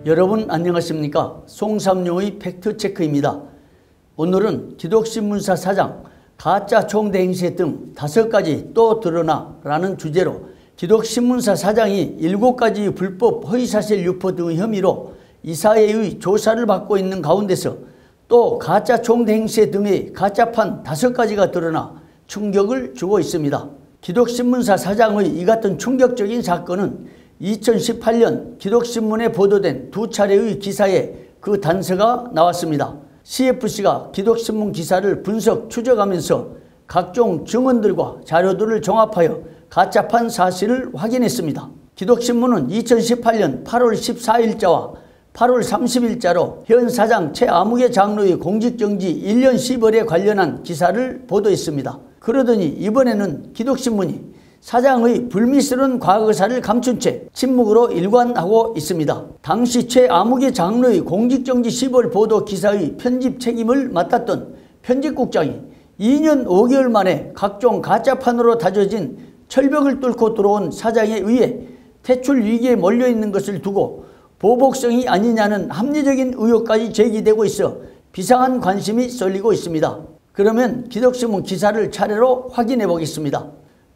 여러분 안녕하십니까? 송삼룡의 팩트체크입니다. 오늘은 기독신문사 사장 가짜 총대 행세 등 5가지 또 드러나 라는 주제로 기독신문사 사장이 7가지 불법 허위사실 유포 등의 혐의로 이사회의 조사를 받고 있는 가운데서 또 가짜 총대 행세 등의 가짜판 5가지가 드러나 충격을 주고 있습니다. 기독신문사 사장의 이 같은 충격적인 사건은 2018년 기독신문에 보도된 2차례의 기사에 그 단서가 나왔습니다. CFC가 기독신문 기사를 분석 추적하면서 각종 증언들과 자료들을 종합하여 가짜판 사실을 확인했습니다. 기독신문은 2018년 8월 14일자와 8월 30일자로 현 사장 최아무개 장로의 공직정지 1년 10월에 관련한 기사를 보도했습니다. 그러더니 이번에는 기독신문이 사장의 불미스러운 과거사를 감춘 채 침묵으로 일관하고 있습니다. 당시 최아무개 장로의 공직정지 10월 보도 기사의 편집 책임을 맡았던 편집국장이 2년 5개월 만에 각종 가짜판으로 다져진 철벽을 뚫고 들어온 사장에 의해 퇴출 위기에 몰려있는 것을 두고 보복성이 아니냐는 합리적인 의혹까지 제기되고 있어 비상한 관심이 쏠리고 있습니다. 그러면 기독신문 기사를 차례로 확인해 보겠습니다.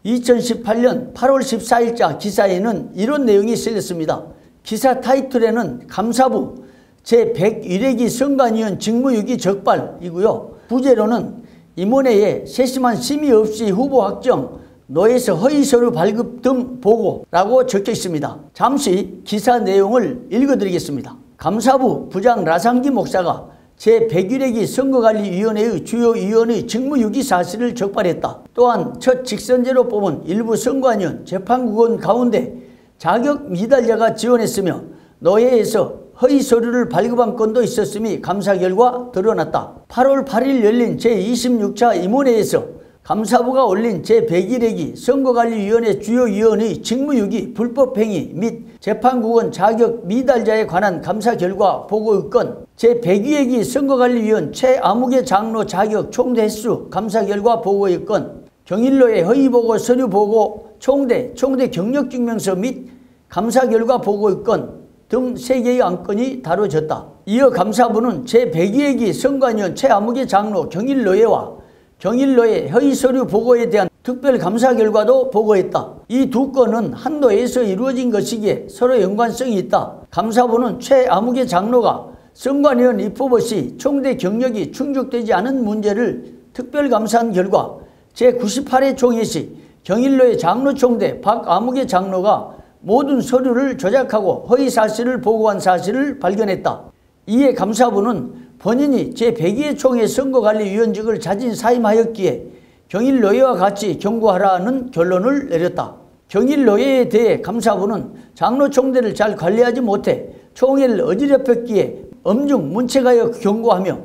2018년 8월 14일자 기사에는 이런 내용이 실렸습니다. 기사 타이틀에는 감사부 제101회기 선관위원 직무유기 적발이고요. 부제로는 임원회에 세심한 심의 없이 후보 확정, 노에서 허위서류 발급 등 보고라고 적혀 있습니다. 잠시 기사 내용을 읽어드리겠습니다. 감사부 부장 라상기 목사가 제101회기 선거관리위원회의 주요 위원의 직무유기 사실을 적발했다. 또한 첫 직선제로 뽑은 일부 선관위원, 재판국원 가운데 자격 미달자가 지원했으며 노회에서 허위서류를 발급한 건도 있었음이 감사 결과 드러났다. 8월 8일 열린 제26차 임원회에서 감사부가 올린 제101회기 선거관리위원회 주요 위원의 직무유기 불법행위 및 재판국원 자격 미달자에 관한 감사 결과 보고의 건, 제102회기 선거관리위원 최아무개 장로 자격 총대 횟수 감사 결과 보고의 건, 경일로의 허위보고 서류보고 총대 경력증명서 및 감사 결과 보고의 건 등 3개의 안건이 다뤄졌다. 이어 감사부는 제102회기 선관위원 최아무개 장로 경일노예와 경일노예 허위서류 보고에 대한 특별감사 결과도 보고했다. 이 두 건은 한 노예에서 이루어진 것이기에 서로 연관성이 있다. 감사부는 최아무개 장로가 선관위원 입후보 시 총대 경력이 충족되지 않은 문제를 특별감사한 결과 제98회 총회 시 경일노예 장로총대 박아무개 장로가 모든 서류를 조작하고 허위사실을 보고한 사실을 발견했다. 이에 감사부는 본인이 제102회 총회 선거관리위원직을 자진 사임하였기에 경일노예와 같이 경고하라는 결론을 내렸다. 경일노예에 대해 감사부는 장로총대를 잘 관리하지 못해 총회를 어지럽혔기에 엄중 문책하여 경고하며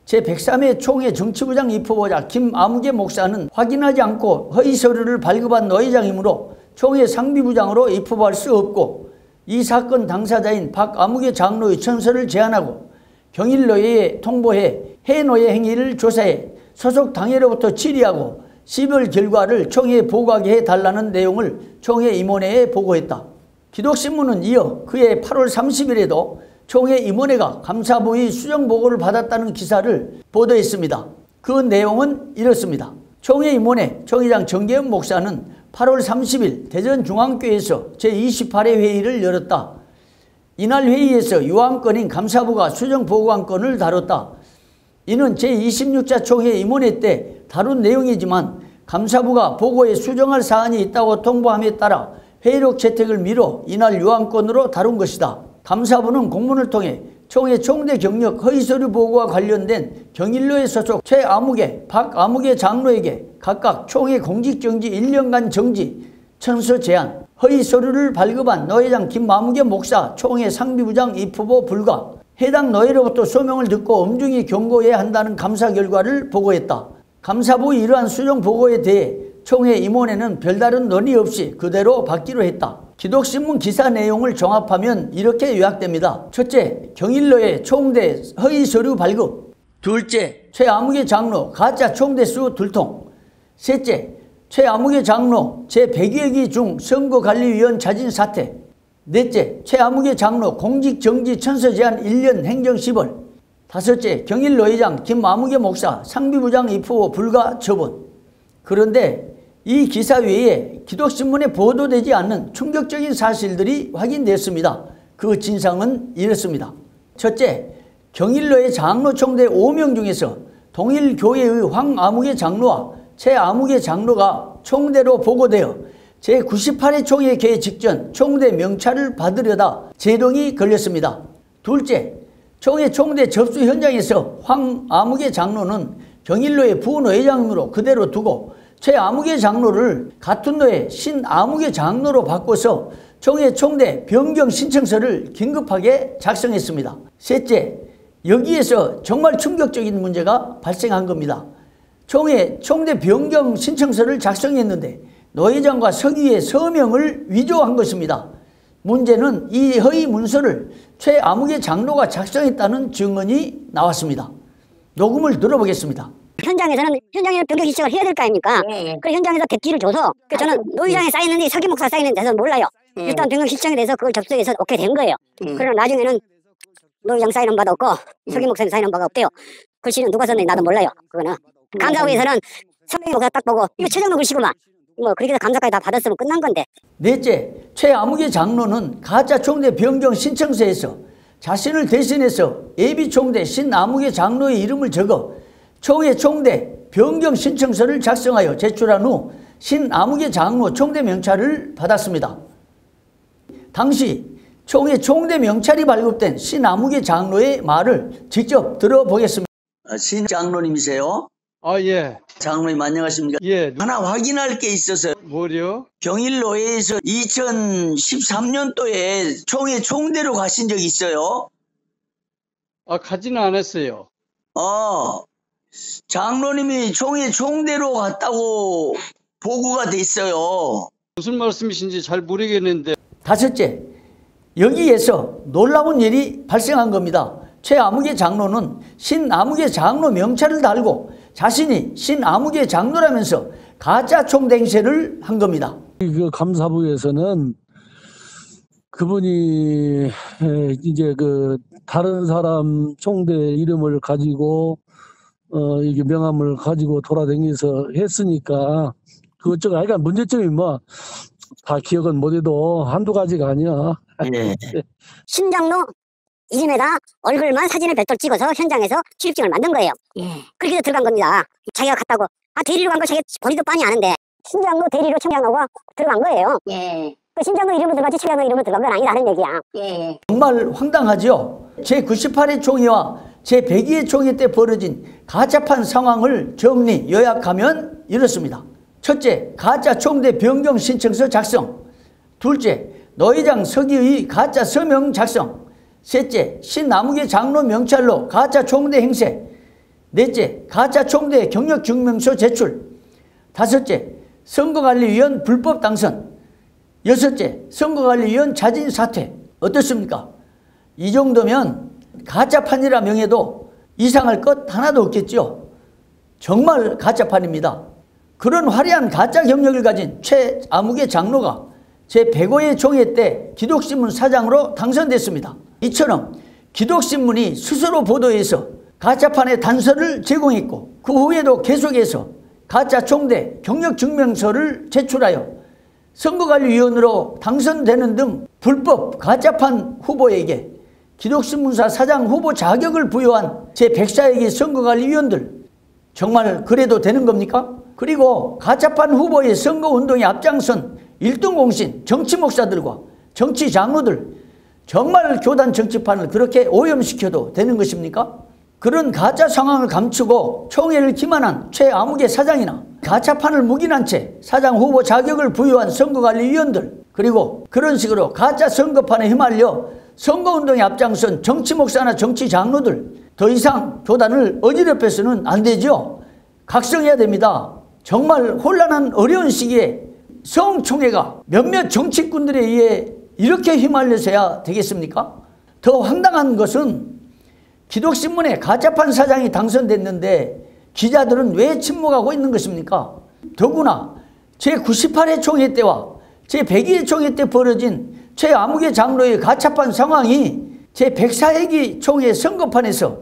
제103회 총회 정치부장 입후보자 김아무개 목사는 확인하지 않고 허위서류를 발급한 노회장이므로 총회 상비부장으로 입후보할 수 없고, 이 사건 당사자인 박아무개 장로의 천서를 제안하고 경일노예에 통보해 해노예 행위를 조사해 소속 당회로부터 질의하고 10월 결과를 총회에 보고하게 해달라는 내용을 총회 임원회에 보고했다. 기독신문은 이어 그해 8월 30일에도 총회 임원회가 감사부의 수정보고를 받았다는 기사를 보도했습니다. 그 내용은 이렇습니다. 총회 임원회 총회장 정계은 목사는 8월 30일 대전중앙교회에서 제28회 회의를 열었다. 이날 회의에서 요한건인 감사부가 수정보고안건을 다뤘다. 이는 제26차 총회 임원회 때 다룬 내용이지만 감사부가 보고에 수정할 사안이 있다고 통보함에 따라 회의록 채택을 미뤄 이날 요한건으로 다룬 것이다. 감사부는 공문을 통해 총회 총대 경력 허위서류 보고와 관련된 경일노예 소속 최아무개, 박아무개 장로에게 각각 총회 공직정지 1년간 정지, 천서 제한, 허위서류를 발급한 노회장 김아무개 목사 총회 상비부장 입후보 불가, 해당 노회로부터 소명을 듣고 엄중히 경고해야 한다는 감사 결과를 보고했다. 감사부의 이러한 수정 보고에 대해 총회 임원회는 별다른 논의 없이 그대로 받기로 했다. 기독신문 기사 내용을 종합하면 이렇게 요약됩니다. 첫째, 경일노예 총대 허위서류 발급. 둘째, 최아무개 장로 가짜 총대수 2통. 셋째, 최아무개 장로 제100여 기 중 선거관리위원 자진 사퇴. 넷째, 최아무개 장로 공직정지 천서 제한 1년 행정 10월. 다섯째, 경일노회장 김아무개 목사 상비부장 입후 불가 처분. 그런데 이 기사 외에 기독신문에 보도되지 않는 충격적인 사실들이 확인됐습니다. 그 진상은 이렇습니다. 첫째, 경일로의 장로 총대 5명 중에서 동일교회의 황아무개 장로와 최아무개 장로가 총대로 보고되어 제98회 총회 개최 직전 총대 명찰을 받으려다 제동이 걸렸습니다. 둘째, 총회 총대 접수 현장에서 황아무개 장로는 경일로의 부노회장으로 그대로 두고 최아무개 장로를 같은 노에 신아무개 장로로 바꿔서 총회 총대 변경 신청서를 긴급하게 작성했습니다. 셋째, 여기에서 정말 충격적인 문제가 발생한 겁니다. 총회 총대 변경 신청서를 작성했는데 노회장과 서기의 서명을 위조한 것입니다. 문제는 이 허위 문서를 최아무개 장로가 작성했다는 증언이 나왔습니다. 녹음을 들어보겠습니다. 현장에서는 변경 신청을 해야 될 거 아닙니까? 그래서 현장에서 백지를 줘서 저는 노회장에 쌓였는데 서기 목사 쌓이는 데서 몰라요. 일단 변경 신청에 대해서 그걸 접수해서 오케이 된 거예요. 그러나 나중에는 노회장 사인은 바도 없고 서기 목사님 사인은 바가 없대요. 글씨는 누가 썼는지 나도 몰라요. 그거는 감사부에서는 서기 목사 딱 보고 이거 최정로 글씨구만. 뭐 그렇게 해서 감사까지 다 받았으면 끝난 건데. 넷째, 최아무개 장로는 가짜 총대 변경 신청서에서 자신을 대신해서 예비 총대 신아무개 장로의 이름을 적어 총회 총대 변경 신청서를 작성하여 제출한 후 신아무개 장로 총대 명찰을 받았습니다. 당시 총회 총대 명찰이 발급된 신아무개 장로의 말을 직접 들어보겠습니다. 신 장로님이세요? 아, 예. 장로님 안녕하십니까? 예. 하나 확인할 게 있어서요. 뭐요? 경일노회에서 2013년도에 총회 총대로 가신 적 있어요? 아, 가지는 않았어요. 장로님이 총회 총대로 갔다고 보고가 됐어요. 무슨 말씀이신지 잘 모르겠는데. 다섯째, 여기에서 놀라운 일이 발생한 겁니다. 최아무개 장로는 신아무개 장로 명찰을 달고 자신이 신아무개 장로라면서 가짜 총대 행세를 한 겁니다. 그 감사부에서는 그분이 이제 그 다른 사람 총대 이름을 가지고 이게 명함을 가지고 돌아다니면서 했으니까 그것저것 그러니까 문제점이 뭐 다 기억은 못해도 한두 가지가 아니야. 네. 신장로 이름에다 얼굴만 사진을 별도로 찍어서 현장에서 출입증을 만든 거예요. 그렇게 해서 들어간 겁니다. 자기가 갔다고 대리로 간 거 자기 본인도 빤히 아는데 신장로 대리로 청장로가 들어간 거예요. 그 신장로 이름으로 들어갔지 청장로 이름으로 들어간 건 아니라는 얘기야. 정말 황당하죠. 제98회 총회와 제102회 총회 때 벌어진 가짜판 상황을 정리 요약하면 이렇습니다. 첫째, 가짜 총대 변경 신청서 작성. 둘째, 노회장 서기의 가짜 서명 작성. 셋째, 신아무개 장로 명찰로 가짜 총대 행세. 넷째, 가짜 총대 경력증명서 제출. 다섯째, 선거관리위원 불법 당선. 여섯째, 선거관리위원 자진 사퇴. 어떻습니까? 이 정도면 가짜판이라 명해도 이상할 것 하나도 없겠죠. 정말 가짜판입니다. 그런 화려한 가짜 경력을 가진 최아무개 장로가 제105회 총회 때 기독신문 사장으로 당선됐습니다. 이처럼 기독신문이 스스로 보도해서 가짜판의 단서를 제공했고 그 후에도 계속해서 가짜 총대 경력증명서를 제출하여 선거관리위원으로 당선되는 등 불법 가짜판 후보에게 기독신문사 사장 후보 자격을 부여한 제104기 선거관리위원들 정말 그래도 되는 겁니까? 그리고 가짜판 후보의 선거운동에 앞장선 1등 공신 정치 목사들과 정치 장로들 정말 교단 정치판을 그렇게 오염시켜도 되는 것입니까? 그런 가짜 상황을 감추고 총회를 기만한 최아무개 사장이나 가짜판을 묵인한 채 사장 후보 자격을 부여한 선거관리위원들 그리고 그런 식으로 가짜 선거판에 휘말려 선거운동에 앞장선 정치 목사나 정치 장로들 더 이상 교단을 어지럽혀서는 안 되죠. 각성해야 됩니다. 정말 혼란한 어려운 시기에 성총회가 몇몇 정치꾼들에 의해 이렇게 휘말려서야 되겠습니까? 더 황당한 것은 기독신문의 가짜판 사장이 당선됐는데 기자들은 왜 침묵하고 있는 것입니까? 더구나 제98회 총회 때와 제102회 총회 때 벌어진 최아무개 장로의 가짜판 상황이 제104회기 총회 선거판에서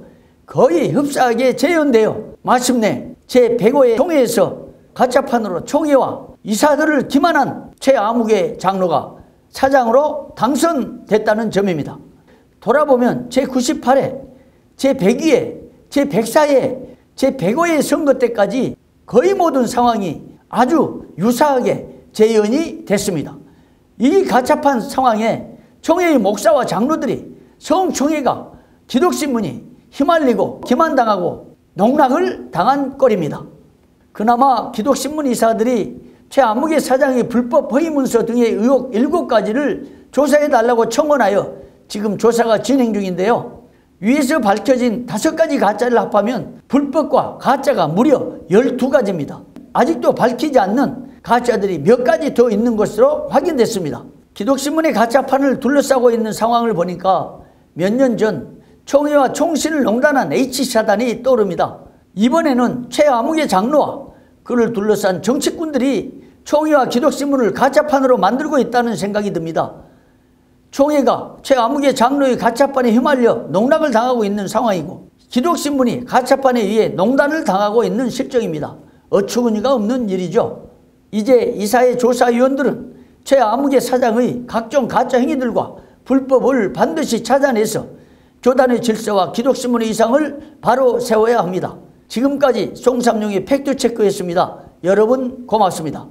거의 흡사하게 재현되어 마침내 제105회 총회에서 가짜판으로 총회와 이사들을 기만한 최아무개 장로가 사장으로 당선됐다는 점입니다. 돌아보면 제98회, 제102회, 제104회, 제105회 선거 때까지 거의 모든 상황이 아주 유사하게 재현이 됐습니다. 이 가짜판 상황에 총회의 목사와 장로들이 성총회가 기독신문이 휘말리고 기만당하고 농락을 당한 꼴입니다. 그나마 기독신문 이사들이 최아무개 사장의 불법 허위문서 등의 의혹 7가지를 조사해달라고 청원하여 지금 조사가 진행 중인데요. 위에서 밝혀진 5가지 가짜를 합하면 불법과 가짜가 무려 12가지입니다. 아직도 밝히지 않는 가짜들이 몇 가지 더 있는 것으로 확인됐습니다. 기독신문의 가짜판을 둘러싸고 있는 상황을 보니까 몇 년 전 총회와 총신을 농단한 H사단이 떠오릅니다. 이번에는 최아무개 장로와 그를 둘러싼 정치꾼들이 총회와 기독신문을 가짜판으로 만들고 있다는 생각이 듭니다. 총회가 최아무개 장로의 가짜판에 휘말려 농락을 당하고 있는 상황이고 기독신문이 가짜판에 의해 농단을 당하고 있는 실정입니다. 어처구니가 없는 일이죠. 이제 이사회 조사위원들은 최아무개 사장의 각종 가짜 행위들과 불법을 반드시 찾아내서 교단의 질서와 기독신문의 이상을 바로 세워야 합니다. 지금까지 송삼룡의 팩트체크였습니다. 여러분 고맙습니다.